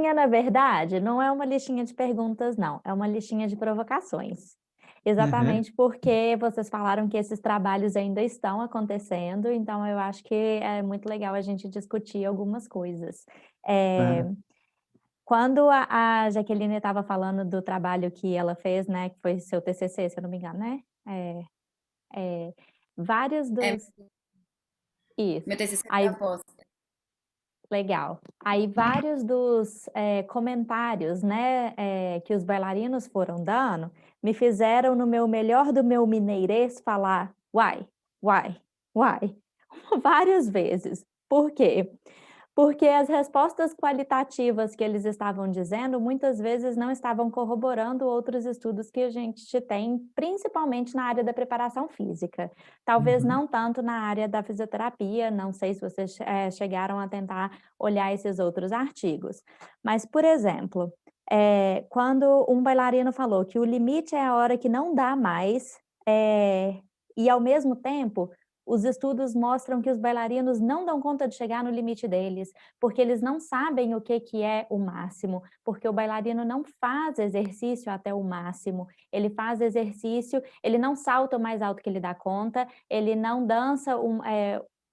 listinha, na verdade, não é uma listinha de perguntas, não, é uma listinha de provocações. Uhum. Exatamente porque vocês falaram que esses trabalhos ainda estão acontecendo, então eu acho que é muito legal a gente discutir algumas coisas. Eh, Claro. Quando a Jaqueline estava falando do trabalho que ela fez, né, que foi seu TCC, se eu não me engano, né? É, é, vários É, dos isso. meu TCC foi Aí após. legal. Aí vários dos, comentários, né, que os bailarinos foram dando, me fizeram no meu melhor do meu mineirês falar: "Uai, uai, uai", várias vezes. Por quê? Porque as respostas qualitativas que eles estavam dizendo, muitas vezes não estavam corroborando outros estudos que a gente tem, principalmente na área da preparação física. Talvez Uhum. não tanto na área da fisioterapia, não sei se vocês, chegaram a tentar olhar esses outros artigos. Mas, por exemplo, quando um bailarino falou que o limite é a hora que não dá mais, e ao mesmo tempo os estudos mostram que os bailarinos não dão conta de chegar no limite deles, porque eles não sabem o que é o máximo, porque o bailarino não faz exercício até o máximo, ele faz exercício, ele não salta o mais alto que ele dá conta, ele não dança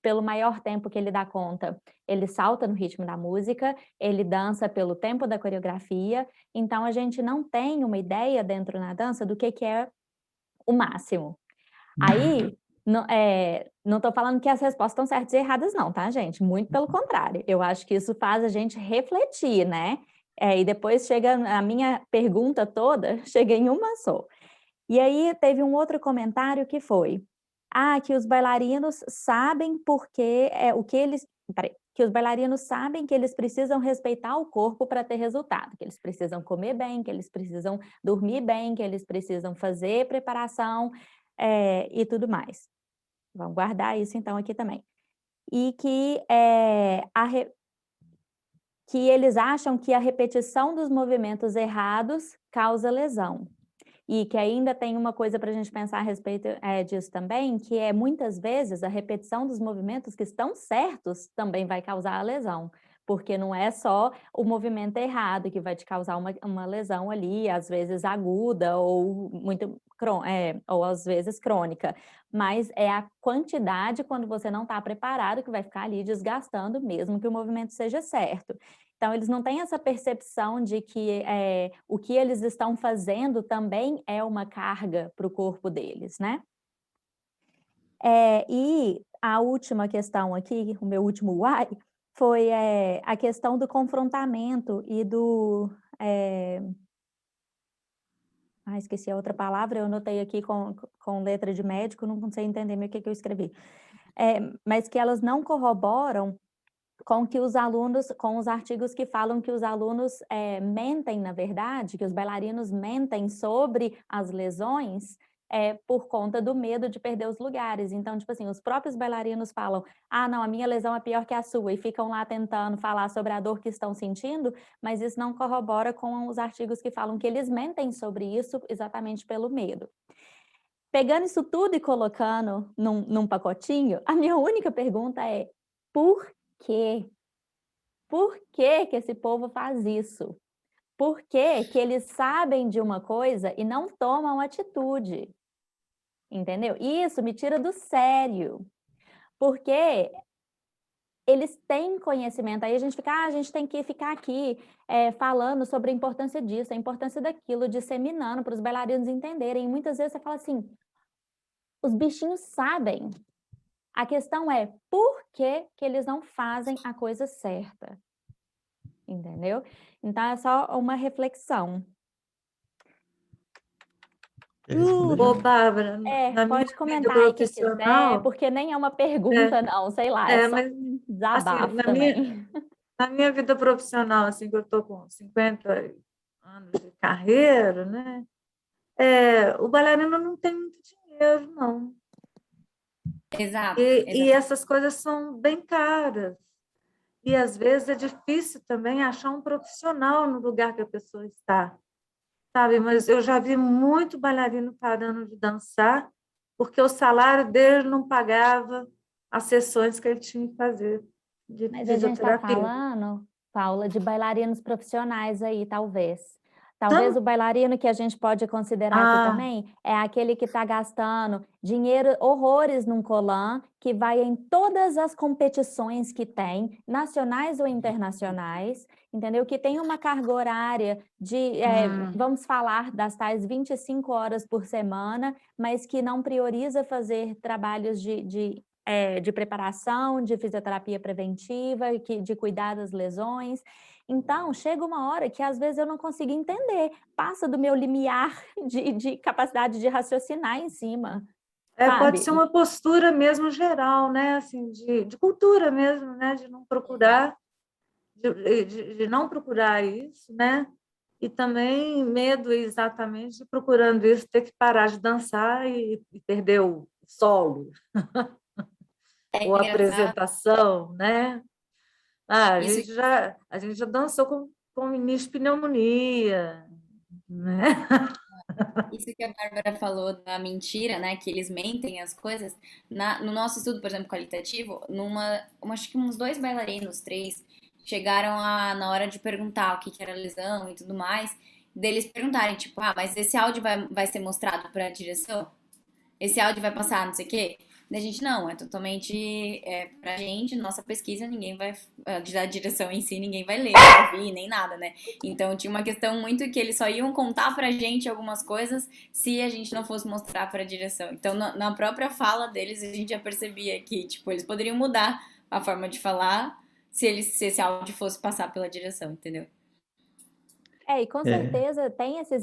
pelo maior tempo que ele dá conta, ele salta no ritmo da música, ele dança pelo tempo da coreografia, então a gente não tem uma ideia dentro na dança do que é o máximo. Uhum. Aí, não estou falando que as respostas estão certas e erradas não, tá gente? Muito pelo contrário, eu acho que isso faz a gente refletir, né. E depois chega a minha pergunta toda, chega em uma só. E aí teve um outro comentário que foi: "Ah, que os bailarinos sabem porque, o que eles" espera "que os bailarinos sabem que eles precisam respeitar o corpo para ter resultado, que eles precisam comer bem, que eles precisam dormir bem, que eles precisam fazer preparação, e tudo mais". Vamos guardar isso então aqui também. E que, que eles acham que a repetição dos movimentos errados causa lesão. E que ainda tem uma coisa para a gente pensar a respeito, disso também, que é muitas vezes a repetição dos movimentos que estão certos também vai causar a lesão, porque não é só o movimento errado que vai te causar uma lesão ali, às vezes aguda ou muito ou às vezes crônica, mas é a quantidade quando você não está preparado que vai ficar ali desgastando mesmo que o movimento seja certo. Então, eles não têm essa percepção de que o que eles estão fazendo também é uma carga para o corpo deles, né? E a última questão aqui, o meu último why, foi a questão do confrontamento e do. eh, Esqueci a outra palavra, eu anotei aqui com letra de médico, não sei entender meio o que eu escrevi. Mas que elas não corroboram com os artigos que falam que os alunos, mentem, na verdade, que os bailarinos mentem sobre as lesões, por conta do medo de perder os lugares. Então, tipo assim, os próprios bailarinos falam: "Ah, não, a minha lesão é pior que a sua", e ficam lá tentando falar sobre a dor que estão sentindo, mas isso não corrobora com os artigos que falam que eles mentem sobre isso exatamente pelo medo. Pegando isso tudo e colocando num pacotinho, a minha única pergunta é: por quê? Por que que esse povo faz isso? Por que que eles sabem de uma coisa e não tomam atitude? Entendeu? Isso me tira do sério, porque eles têm conhecimento, aí a gente fica: a gente tem que ficar aqui, falando sobre a importância disso, a importância daquilo, disseminando para os bailarinos entenderem". E muitas vezes você fala assim: "Os bichinhos sabem, a questão é por que que eles não fazem a coisa certa", entendeu? Então é só uma reflexão. É isso Ô, mesmo. Bárbara, É, na minha pode vida comentar aí o que quiser, profissional, porque nem é uma é, pergunta não, sei lá, é só mas um assim, desabafo também. na minha vida profissional, assim, que eu estou com 50 anos de carreira, né? O bailarino não tem muito dinheiro, não. Exato, E exato. essas coisas são bem caras. E às vezes é difícil também achar um profissional no lugar que a pessoa está, sabe? Mas eu já vi muito bailarino parando de dançar porque o salário dele não pagava as sessões que ele tinha que fazer de Mas a gente está fisioterapia. falando Paula, de bailarinos profissionais aí, talvez. Talvez o bailarino que a gente pode considerar aqui também é aquele que está gastando dinheiro, horrores num colã, que vai em todas as competições que tem, nacionais ou internacionais, entendeu? Que tem uma carga horária de, vamos falar, das tais 25 horas por semana, mas que não prioriza fazer trabalhos de preparação, de fisioterapia preventiva, de cuidar das lesões. Então, chega uma hora que às vezes eu não consigo entender, passa do meu limiar de capacidade de raciocinar em cima, Pode sabe? ser uma postura mesmo geral, né? Assim, de cultura mesmo, né? De não procurar, de não procurar isso, né? E também medo exatamente de procurando isso, ter que parar de dançar e perder o solo, É ou a engraçado. apresentação, né? A Isso, gente já dançou com início de pneumonia, né? isso que a Bárbara falou da mentira, né? Que eles mentem as coisas. No nosso estudo, por exemplo, qualitativo, acho que uns 2 bailarinos, 3, chegaram na hora de perguntar o que que era lesão e tudo mais, deles perguntarem, tipo, mas esse áudio vai ser mostrado para a direção? Esse áudio vai passar, não sei o quê? Da gente, não, é totalmente pra gente, nossa pesquisa, ninguém vai, da direção em si, ninguém vai ler, ouvir, nem nada, né? Então tinha uma questão muito que eles só iam contar pra gente algumas coisas se a gente não fosse mostrar pra direção. Então, na própria fala deles, a gente já percebia que, tipo, eles poderiam mudar a forma de falar se esse áudio fosse passar pela direção, entendeu? E com certeza tem esse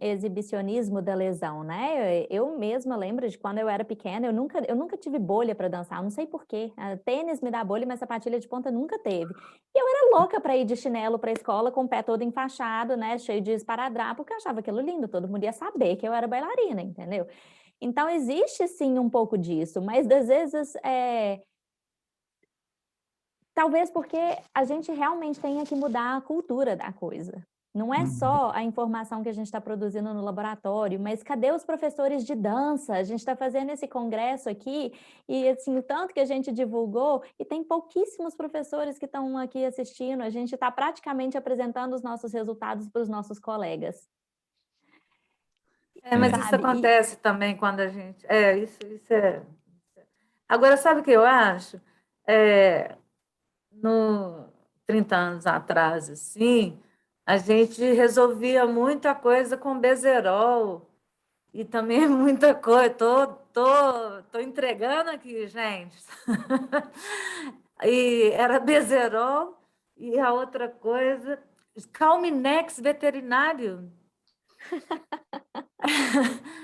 exibicionismo da lesão, né? Eu mesma lembro de quando eu era pequena, eu nunca tive bolha para dançar, não sei por quê. Tênis me dá bolha, mas sapatilha de ponta nunca teve. E eu era louca para ir de chinelo para a escola com o pé todo enfaixado, né? Cheio de esparadrapo, porque eu achava aquilo lindo, todo mundo ia saber que eu era bailarina, entendeu? Então existe sim um pouco disso, mas às vezes talvez porque a gente realmente tenha que mudar a cultura da coisa. Não é só a informação que a gente está produzindo no laboratório, mas cadê os professores de dança? A gente está fazendo esse congresso aqui e assim, o tanto que a gente divulgou, e tem pouquíssimos professores que estão aqui assistindo, a gente está praticamente apresentando os nossos resultados para os nossos colegas. Mas isso acontece também quando a gente... isso é... Agora, sabe o que eu acho? No 30 anos atrás, assim, a gente resolvia muita coisa com Bezerol e também muita coisa. Tô entregando aqui, gente. E era Bezerol e a outra coisa, Calminex veterinário.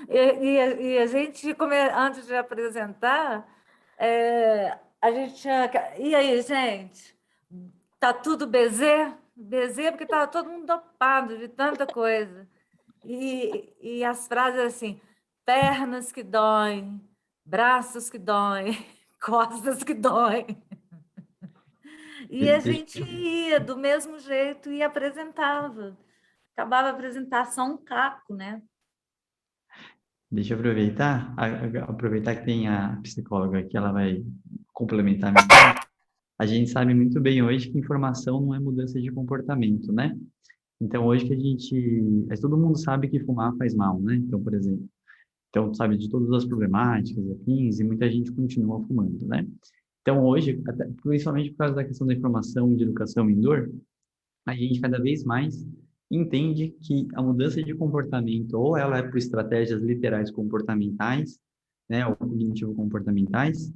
E a gente, antes de apresentar, a gente tinha... E aí, gente? Tá tudo bezê? Bezê porque estava todo mundo dopado de tanta coisa. E as frases assim, pernas que doem, braços que doem, costas que doem. E a gente ia do mesmo jeito e apresentava. Acabava a apresentação um caco, né? Deixa eu aproveitar que tem a psicóloga aqui, ela vai complementar a minha fala. A gente sabe muito bem hoje que informação não é mudança de comportamento, né? Então, hoje que todo mundo sabe que fumar faz mal, né? Então, por exemplo, sabe de todas as problemáticas, afins, e muita gente continua fumando, né? Então, hoje, principalmente por causa da questão da informação de educação em dor, a gente cada vez mais entende que a mudança de comportamento, ou ela é por estratégias literais comportamentais, né, ou cognitivo-comportamentais,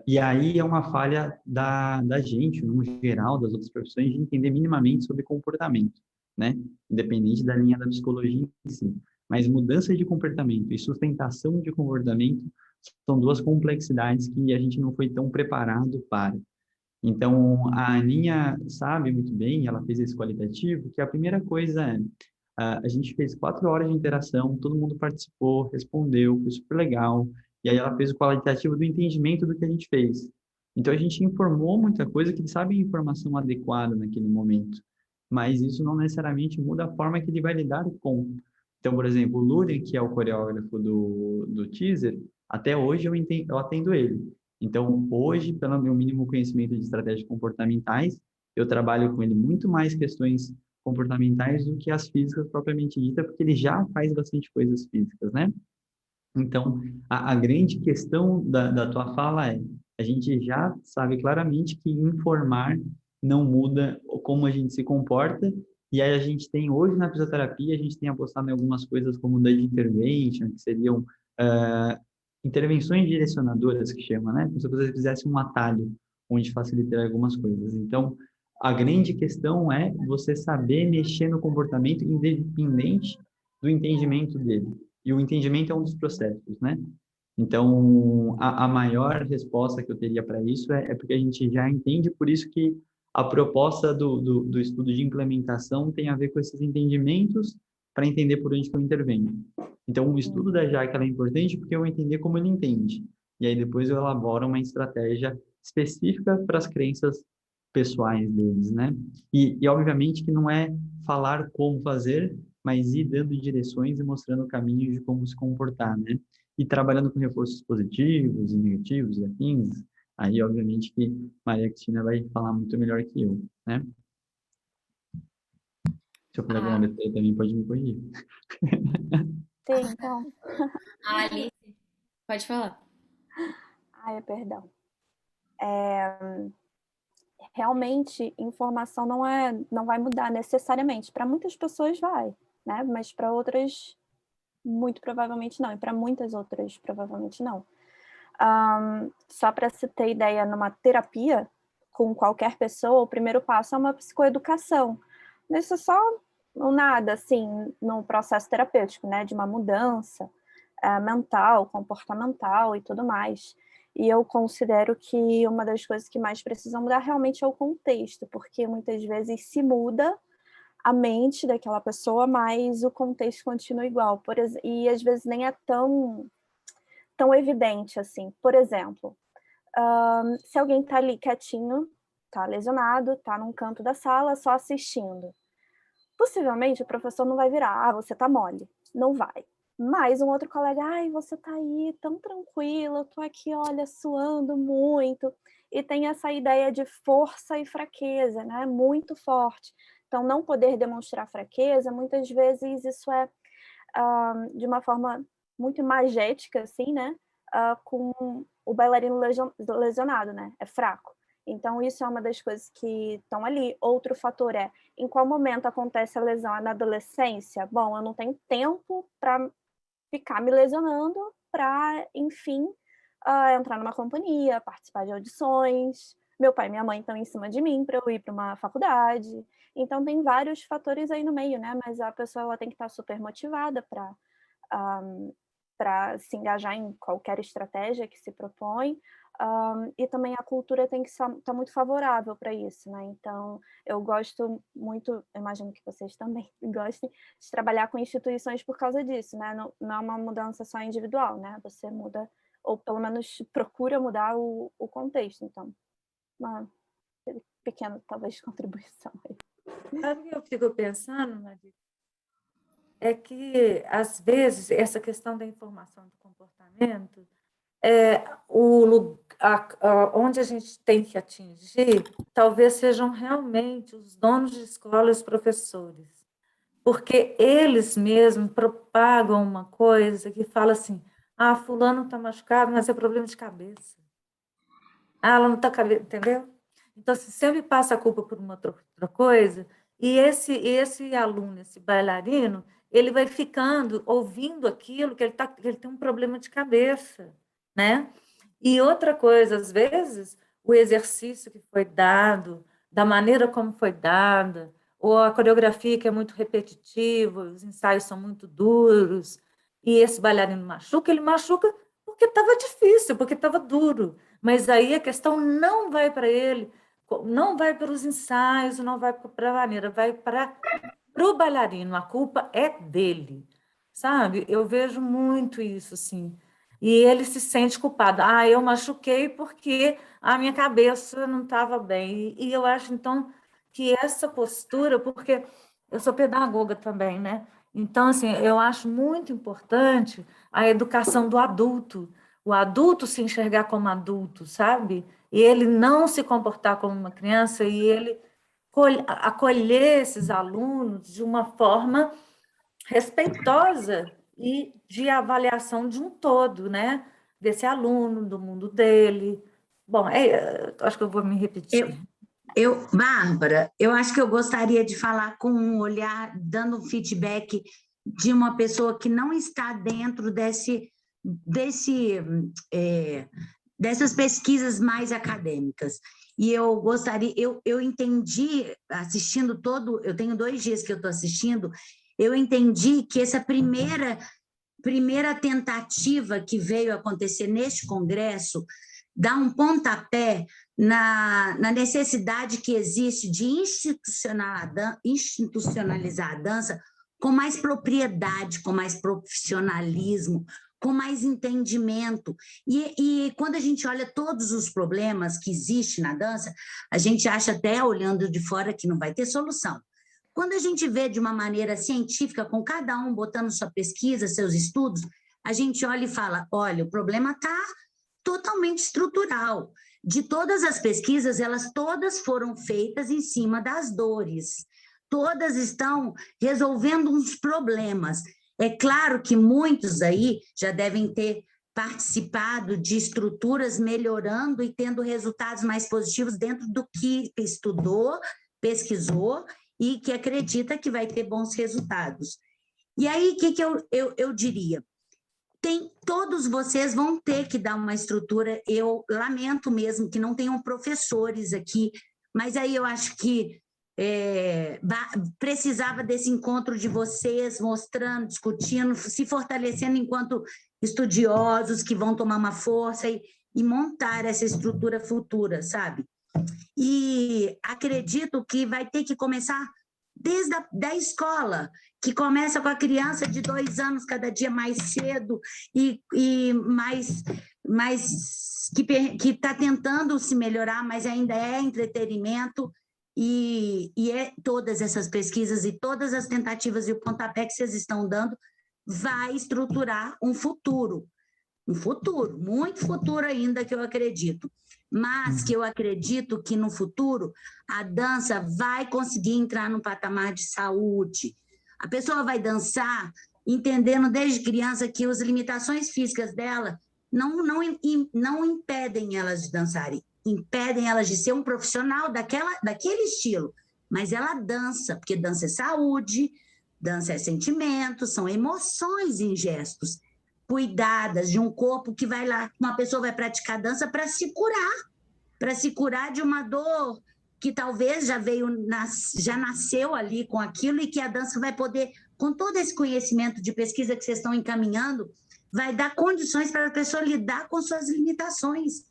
e aí é uma falha da gente, no geral, das outras profissões, de entender minimamente sobre comportamento, né, independente da linha da psicologia em si. Mas mudança de comportamento e sustentação de comportamento são duas complexidades que a gente não foi tão preparado para. Então, a Aninha sabe muito bem, ela fez esse qualitativo, que a primeira coisa é, a gente fez 4 horas de interação, todo mundo participou, respondeu, foi super legal, e aí ela fez o qualitativo do entendimento do que a gente fez. Então, a gente informou muita coisa que ele sabe a informação adequada naquele momento, mas isso não necessariamente muda a forma que ele vai lidar com. Então, por exemplo, o Luren, que é o coreógrafo do teaser, até hoje eu atendo ele. Então, hoje, pelo meu mínimo conhecimento de estratégias comportamentais, eu trabalho com ele muito mais questões comportamentais do que as físicas propriamente dita, porque ele já faz bastante coisas físicas, né? Então, a grande questão da tua fala é, a gente já sabe claramente que informar não muda como a gente se comporta, e aí a gente tem, hoje na fisioterapia, a gente tem apostado em algumas coisas como nudge intervention, que seriam intervenções direcionadoras, que chama, né? Como se você fizesse um atalho, onde facilitaria algumas coisas. Então, a grande questão é você saber mexer no comportamento independente do entendimento dele. E o entendimento é um dos processos, né? Então, a maior resposta que eu teria para isso é porque a gente já entende, por isso que a proposta do estudo de implementação tem a ver com esses entendimentos para entender por onde que eu intervenho. Então, o estudo da Jaque é importante porque eu vou entender como ele entende. E aí depois eu elaboro uma estratégia específica para as crenças pessoais deles, né? Obviamente que não é falar como fazer, mas ir dando direções e mostrando caminhos de como se comportar, né? E trabalhando com reforços positivos e negativos e afins, aí obviamente que Maria Cristina vai falar muito melhor que eu, né? Se eu falei alguma A, besteira também pode me corrigir. Sim, então. a Alice, pode falar. Ai, perdão. Realmente, informação não vai mudar necessariamente. Para muitas pessoas vai, né? Mas para outras, muito provavelmente não. E para muitas outras, provavelmente não. Só para se ter ideia, numa terapia com qualquer pessoa, o primeiro passo é uma psicoeducação. Isso é só nada, assim, no processo terapêutico, né? De uma mudança mental, comportamental e tudo mais. E eu considero que uma das coisas que mais precisam mudar realmente é o contexto, porque muitas vezes se muda a mente daquela pessoa, mas o contexto continua igual. E às vezes nem é tão evidente assim. Por exemplo, se alguém está ali quietinho, está lesionado, está num canto da sala só assistindo, possivelmente o professor não vai virar, você está mole. Não vai. Mas um outro colega, ai, você tá aí tão tranquilo, eu tô aqui, olha, suando muito. E tem essa ideia de força e fraqueza, né? Muito forte. Então, não poder demonstrar fraqueza, muitas vezes isso é de uma forma muito imagética, assim, né? Com o bailarino lesionado, né? É fraco. Então, isso é uma das coisas que estão ali. Outro fator é, em qual momento acontece a lesão? É na adolescência? Bom, eu não tenho tempo para ficar me lesionando para, enfim, entrar numa companhia, participar de audições. Meu pai e minha mãe estão em cima de mim para eu ir para uma faculdade. Então, tem vários fatores aí no meio, né? Mas a pessoa ela tem que estar super motivada para se engajar em qualquer estratégia que se propõe. E também a cultura tem que estar muito favorável para isso, né? Então, eu gosto muito, imagino que vocês também gostem, de trabalhar com instituições por causa disso, né? Não é uma mudança só individual, né? Você muda, ou pelo menos procura mudar o contexto. Então, uma pequena, talvez, contribuição aí. Sabe o que eu fico pensando, Nadia? É que, às vezes, essa questão da informação do comportamento, onde a gente tem que atingir, talvez sejam realmente os donos de escola e os professores, porque eles mesmos propagam uma coisa que fala assim, fulano está machucado, mas é problema de cabeça. Ela não está cabeça, entendeu? Então, se sempre passa a culpa por uma outra coisa, e esse aluno, esse bailarino, ele vai ficando ouvindo aquilo que ele tem um problema de cabeça, né? E outra coisa, às vezes, o exercício que foi dado, da maneira como foi dada, ou a coreografia que é muito repetitiva, os ensaios são muito duros, e esse bailarino machuca, ele machuca porque estava difícil, porque estava duro. Mas aí a questão não vai para ele, não vai para os ensaios, não vai para a maneira, vai para o bailarino, a culpa é dele, sabe? Eu vejo muito isso, assim. E ele se sente culpado. Eu machuquei porque a minha cabeça não estava bem. E eu acho, então, que essa postura, porque eu sou pedagoga também, né? Então, assim, eu acho muito importante a educação do adulto, o adulto se enxergar como adulto, sabe? E ele não se comportar como uma criança e ele acolher esses alunos de uma forma respeitosa e de avaliação de um todo, né? Desse aluno, do mundo dele. Bom, acho que eu vou me repetir. Bárbara, eu acho que eu gostaria de falar com um olhar, dando feedback de uma pessoa que não está dentro dessas pesquisas mais acadêmicas. E eu gostaria, eu entendi, assistindo eu tenho 2 dias que eu estou assistindo, eu entendi que essa primeira tentativa que veio acontecer neste congresso dá um pontapé na necessidade que existe de institucionalizar a dança com mais propriedade, com mais profissionalismo, com mais entendimento. E quando a gente olha todos os problemas que existem na dança, a gente acha até, olhando de fora, que não vai ter solução. Quando a gente vê de uma maneira científica, com cada um botando sua pesquisa, seus estudos, a gente olha e fala, olha, o problema está totalmente estrutural. De todas as pesquisas, elas todas foram feitas em cima das dores. Todas estão resolvendo uns problemas. É claro que muitos aí já devem ter participado de estruturas melhorando e tendo resultados mais positivos dentro do que estudou, pesquisou e que acredita que vai ter bons resultados. E aí, o que eu diria? Todos vocês vão ter que dar uma estrutura, eu lamento mesmo que não tenham professores aqui, mas aí eu acho que precisava desse encontro de vocês, mostrando, discutindo, se fortalecendo enquanto estudiosos que vão tomar uma força e montar essa estrutura futura, sabe? E acredito que vai ter que começar desde da escola, que começa com a criança de 2 anos, cada dia mais cedo, e mais que está tentando se melhorar, mas ainda é entretenimento, e todas essas pesquisas e todas as tentativas e o pontapé que vocês estão dando vai estruturar um futuro, muito futuro ainda, que eu acredito. Mas que eu acredito que no futuro a dança vai conseguir entrar num patamar de saúde. A pessoa vai dançar entendendo desde criança que as limitações físicas dela não impedem elas de dançarem, impedem elas de ser um profissional daquele estilo. Mas ela dança, porque dança é saúde, dança é sentimento, são emoções em gestos cuidadas de um corpo que vai lá, uma pessoa vai praticar dança para se curar de uma dor que talvez já nasceu ali com aquilo, e que a dança vai poder, com todo esse conhecimento de pesquisa que vocês estão encaminhando, vai dar condições para a pessoa lidar com suas limitações,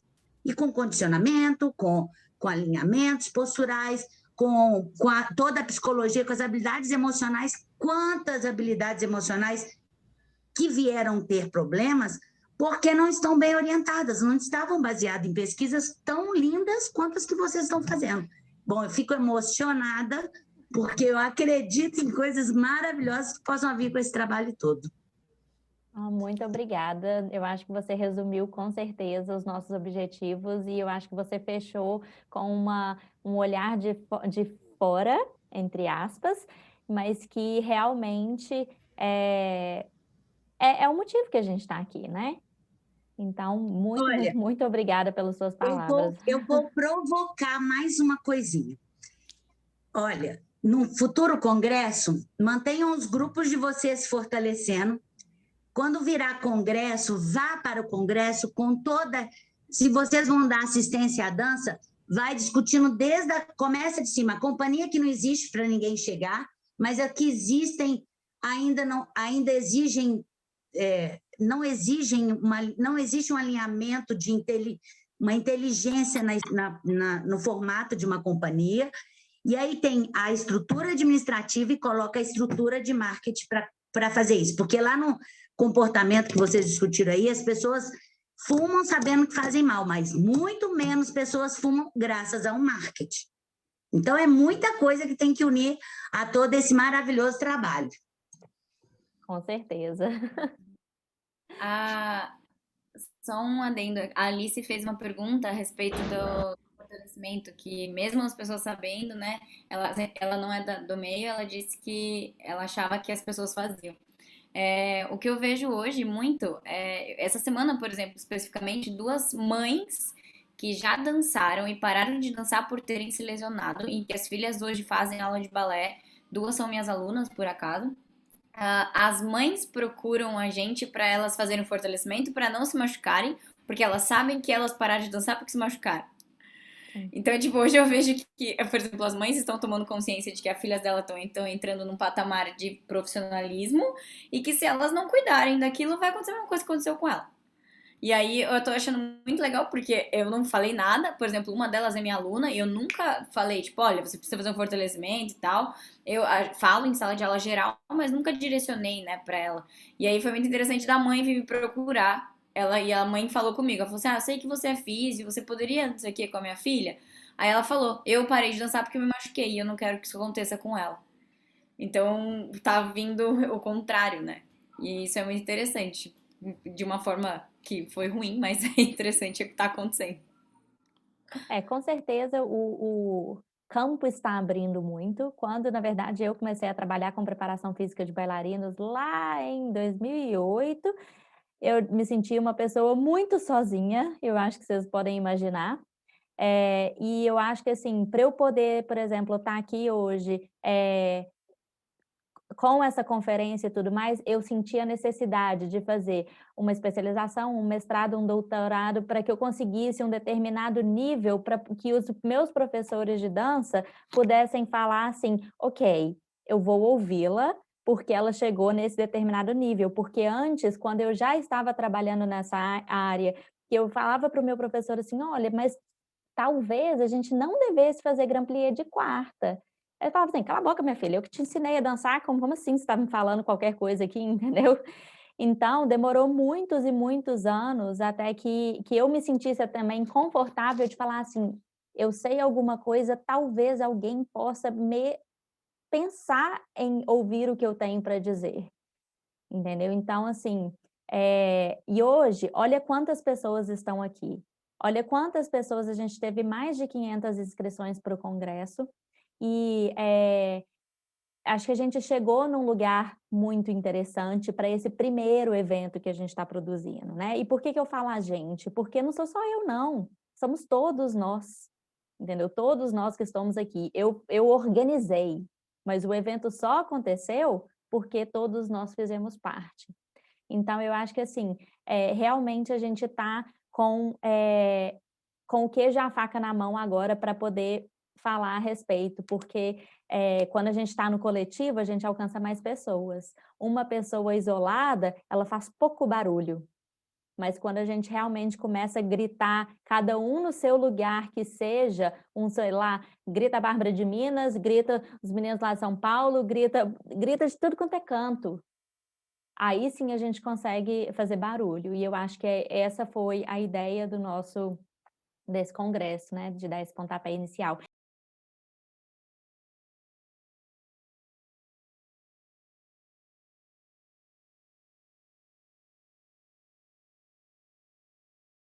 e com condicionamento, com alinhamentos posturais, com toda a psicologia, com as habilidades emocionais. Quantas habilidades emocionais que vieram ter problemas porque não estão bem orientadas, não estavam baseadas em pesquisas tão lindas quanto as que vocês estão fazendo. Bom, eu fico emocionada porque eu acredito em coisas maravilhosas que possam vir com esse trabalho todo. Muito obrigada. Eu acho que você resumiu com certeza os nossos objetivos, e eu acho que você fechou com um olhar de fora, entre aspas, mas que realmente é o motivo que a gente está aqui, né? Então, muito obrigada pelas suas palavras. Eu vou provocar mais uma coisinha. Olha, no futuro congresso, mantenham os grupos de vocês se fortalecendo. Quando virar congresso, vá para o congresso com toda... Se vocês vão dar assistência à dança, vai discutindo começa de cima, a companhia que não existe para ninguém chegar, mas a que existem ainda exigem... não existe um alinhamento de uma inteligência no formato de uma companhia, e aí tem a estrutura administrativa e coloca a estrutura de marketing para fazer isso, porque lá no comportamento que vocês discutiram aí, as pessoas fumam sabendo que fazem mal, mas muito menos pessoas fumam graças ao marketing. Então, é muita coisa que tem que unir a todo esse maravilhoso trabalho. Com certeza. Só um adendo. A Alice fez uma pergunta a respeito do fortalecimento, que mesmo as pessoas sabendo, né, ela não é do meio, ela disse que ela achava que as pessoas faziam. O que eu vejo hoje muito, essa semana, por exemplo, especificamente, duas mães que já dançaram e pararam de dançar por terem se lesionado, e que as filhas hoje fazem aula de balé, duas são minhas alunas, por acaso. As mães procuram a gente para elas fazerem fortalecimento para não se machucarem, porque elas sabem que elas pararam de dançar porque se machucaram. Então, tipo, hoje eu vejo que, por exemplo, as mães estão tomando consciência de que as filhas dela estão entrando num patamar de profissionalismo e que se elas não cuidarem daquilo, vai acontecer a mesma coisa que aconteceu com ela. E aí eu tô achando muito legal porque eu não falei nada, por exemplo, uma delas é minha aluna e eu nunca falei, tipo, olha, você precisa fazer um fortalecimento e tal. Eu falo em sala de aula geral, mas nunca direcionei, né, pra ela. E aí foi muito interessante da mãe vir me procurar. E a mãe falou comigo, ela falou assim, eu sei que você é físio, você poderia não sei o que com a minha filha? Aí ela falou, eu parei de dançar porque eu me machuquei e eu não quero que isso aconteça com ela. Então tá vindo o contrário, né? E isso é muito interessante. De uma forma que foi ruim, mas é interessante o que tá acontecendo. Com certeza o campo está abrindo muito, quando na verdade eu comecei a trabalhar com preparação física de bailarinos lá em 2008, eu me senti uma pessoa muito sozinha, eu acho que vocês podem imaginar. E eu acho que assim, para eu poder, por exemplo, estar aqui hoje, com essa conferência e tudo mais, eu senti a necessidade de fazer uma especialização, um mestrado, um doutorado, para que eu conseguisse um determinado nível, para que os meus professores de dança pudessem falar assim, ok, eu vou ouvi-la, porque ela chegou nesse determinado nível, porque antes, quando eu já estava trabalhando nessa área, que eu falava para o meu professor assim, olha, mas talvez a gente não devesse fazer grand plié de quarta. Ele falava assim: "Cala a boca, minha filha, eu que te ensinei a dançar, como assim você está me falando qualquer coisa aqui", entendeu? Então, demorou muitos e muitos anos até que eu me sentisse também confortável de falar assim: "Eu sei alguma coisa, talvez alguém possa me pensar em ouvir o que eu tenho para dizer", entendeu? Então, assim, e hoje, olha quantas pessoas estão aqui. Olha quantas pessoas a gente teve mais de 500 inscrições para o congresso e, acho que a gente chegou num lugar muito interessante para esse primeiro evento que a gente está produzindo, né. E por que que eu falo "a gente"? Porque não sou só eu não, somos todos nós, entendeu? Todos nós que estamos aqui. Eu organizei, mas o evento só aconteceu porque todos nós fizemos parte. Então eu acho que assim, realmente a gente está com o queijo e a faca na mão agora para poder falar a respeito, porque, quando a gente está no coletivo, a gente alcança mais pessoas. Uma pessoa isolada, ela faz pouco barulho, mas quando a gente realmente começa a gritar, cada um no seu lugar, que seja sei lá, grita a Bárbara de Minas, grita os meninos lá de São Paulo, grita de tudo quanto é canto. Aí sim a gente consegue fazer barulho, e eu acho que essa foi a ideia desse congresso, né, de dar esse pontapé inicial.